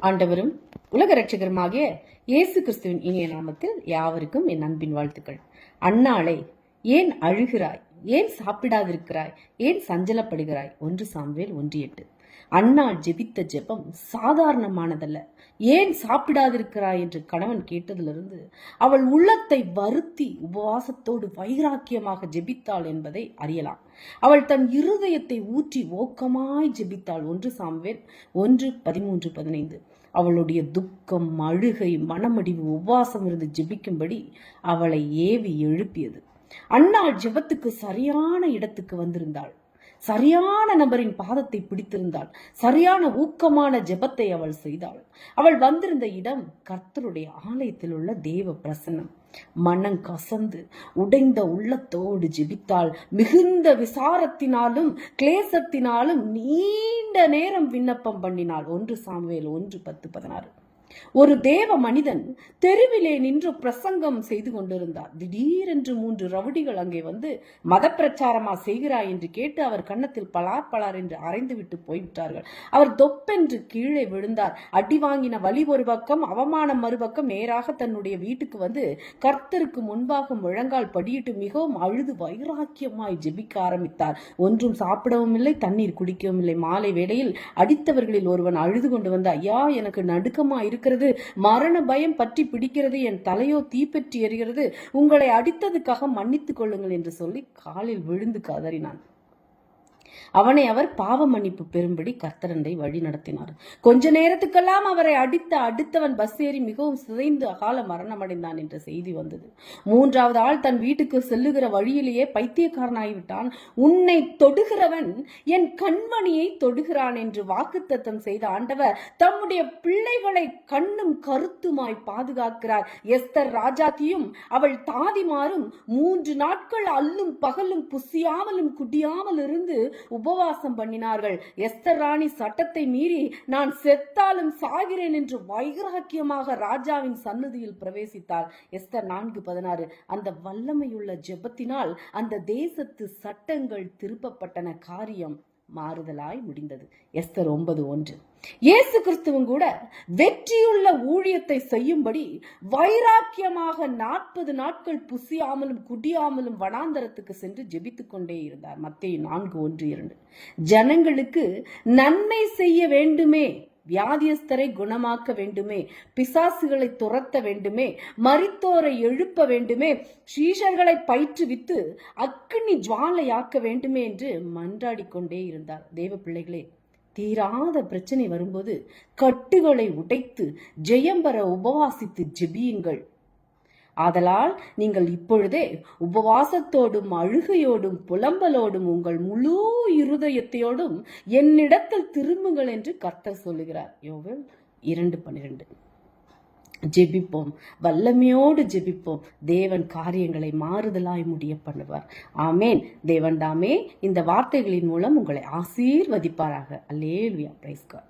ஆண்டவரும் உலக இரட்சகருமாகிய இயேசு கிறிஸ்துவின் இனிய நாமத்தில் யாவருக்கும் என் அன்பின் வாழ்த்துக்கள். அன்னாளே, ஏன் அழுகிறாய்? ஏன் சாப்பிடாதிருக்கிறாய்? ஏன் சஞ்சலப்படுகிறாய்? 1 சாமுவேல் 1:8. அன்னாள் ஜெபித்த ஜெபம் சாதாரணமானதல்ல. ஏன் சாப்பிடாதிருக்கிறாய் என்று கணவன் கேட்டதிலிருந்து அவள் உள்ளத்தை வருத்தி உபவாசத்தோடு வைராக்கியமாக ஜெபித்தாள் என்பதை அறியலாம். அவள் தன் இருதயத்தை ஊற்றி ஓக்கமாய் ஜெபித்தாள். 1 சாமுவேல் 1:13-15. அவளுடைய துக்கம், அழுகை, மனமடிவு, உபவாசம் இருந்து ஜெபிக்கும்படி அவளை ஏவி எழுப்பியது. அன்னாள் ஜெபத்துக்கு சரியான இடத்துக்கு வந்திருந்தாள். சரியான நபரின் பாதத்தை பிடித்திருந்தாள். சரியான ஊக்கமான ஜெபத்தை அவள் செய்தாள். அவள் வந்திருந்த இடம் கர்த்தருடைய ஆலயத்தில் உள்ள தேவ பிரசன்னம். மனம் கசந்து உடைந்த உள்ளத்தோடு ஜெபித்தாள். மிகுந்த விசாரத்தினாலும் கிளேசத்தினாலும் நீண்ட நேரம் விண்ணப்பம் பண்ணினாள். 1 சாமுவேல் 1:10-16. ஒரு தேவ மனிதன் தெருவிலே நின்று பிரசங்கம் செய்து கொண்டிருந்தார். திடீரென்று 3 ரவுடிகள் அங்கே வந்து மத பிரச்சாரமா செய்கிறாய் என்று கேட்டு அவர் கன்னத்தில் பலார் பலார் என்று அரைந்து விட்டு போய்விட்டார்கள். அவர் தொப்பென்று கீழே விழுந்தார். அடி வாங்கின வலி ஒரு பக்கம், அவமானம் மறுபக்கம். நேராக தன்னுடைய வீட்டுக்கு வந்து கர்த்தருக்கு முன்பாக முழங்கால் படியிட்டு மிகவும் அழுது வைராக்கியமாய் ஜெபிக்க ஆரம்பித்தார். ஒன்றும் சாப்பிடவும் இல்லை, தண்ணீர் குடிக்கவும் இல்லை. மாலை வேளையில் அடித்தவர்களில் ஒருவன் அழுது கொண்டு வந்து, ஐயா, எனக்கு நடுக்கமா இருக்கிறது, மரண பயம் பற்றி பிடிக்கிறது, என் தலையோ தீப்பற்றி எறிகிறது, உங்களை அடித்ததுக்காக மன்னித்துக் கொள்ளுங்கள் என்று சொல்லி காலில் விழுந்து கதறினான். அவனை அவர் பாவ மன்னிப்பு பெறும்படி கர்த்தரண்டை வழி நடத்தினார். கொஞ்ச நேரத்துக்கெல்லாம் அவரை அடித்த அடுத்தவன் பஸ் ஏறி மிகவும் சிதைந்து அகால மரணம் அடைந்தான் என்ற செய்தி வந்தது. 3வது ஆள் தன் வீட்டுக்கு செல்லுகிற வழியிலேயே பைத்தியக்காரனாகிவிட்டான். உன்னை தொடுகிறவன் என் கண்மணியை தொடுகிறான் என்று வாக்குத்தத்தம் செய்த ஆண்டவர் தம்முடைய பிள்ளைகளை கண்ணும் கருத்துமாய் பாதுகாக்கிறார். எஸ்தர் ராஜாத்தியும் அவள் தாதிமாரும் 3 நாட்கள் அல்லும் பகலும் புசியாமலும் குடியாமல் இருந்து உபவாசம் பண்ணினார்கள். எஸ்தர் ராணி சட்டத்தை மீறி நான் செத்தாலும் சாகிறேன் என்று வைராக்கியமாக ராஜாவின் சன்னதியில் பிரவேசித்தாள். எஸ்தர் 4:16. அந்த வல்லமையுள்ள ஜெபத்தினால் அந்த தேசத்து சட்டங்கள் திருப்பப்பட்டன. காரியம் மாறுதலாய் முடிந்தது. எஸ்தர் 9:1. இயேசு கிறிஸ்துவும் கூட வெற்றியுள்ள ஊழியத்தை செய்யும்படி வைராக்கியமாக 40 நாட்கள் புசியாமலும் குடியாமலும் வனாந்தரத்துக்கு சென்று ஜெபித்துக் கொண்டே இருந்தார். மத்தேயு 4:1-2. ஜனங்களுக்கு நன்மை செய்ய வேண்டுமே, வியாதியஸ்தரை குணமாக்க வேண்டுமே, பிசாசுகளை துரத்த வேண்டுமே, மரித்தோரை எழுப்ப வேண்டுமே, சீஷர்களை பயிற்றுவித்து அக்கினி ஜுவாலையாக்க வேண்டுமே என்று மன்றாடி கொண்டே இருந்தார். தேவ பிள்ளைகளே, தீராத பிரச்சனை வரும்போது கட்டுகளை உடைத்து ஜெயம் பெற உபவாசித்து ஜெபியுங்கள். ஆதலால் நீங்கள் இப்பொழுதே உபவாசத்தோடும் அழுகையோடும் புலம்பலோடும் உங்கள் முழு இருதயத்தையோடும் என்னிடத்தில் திரும்புங்கள் என்று கர்த்தர் சொல்லுகிறார். யோவேல் 2:12. ஜெபிப்போம், வல்லமையோடு ஜெபிப்போம். தேவன் காரியங்களை மாறுதலாய் முடிய பண்ணுவார். ஆமேன். தேவன் தாமே இந்த வார்த்தைகளின் மூலம் உங்களை ஆசீர்வதிப்பாராக. அல்லேலூயா. Praise God.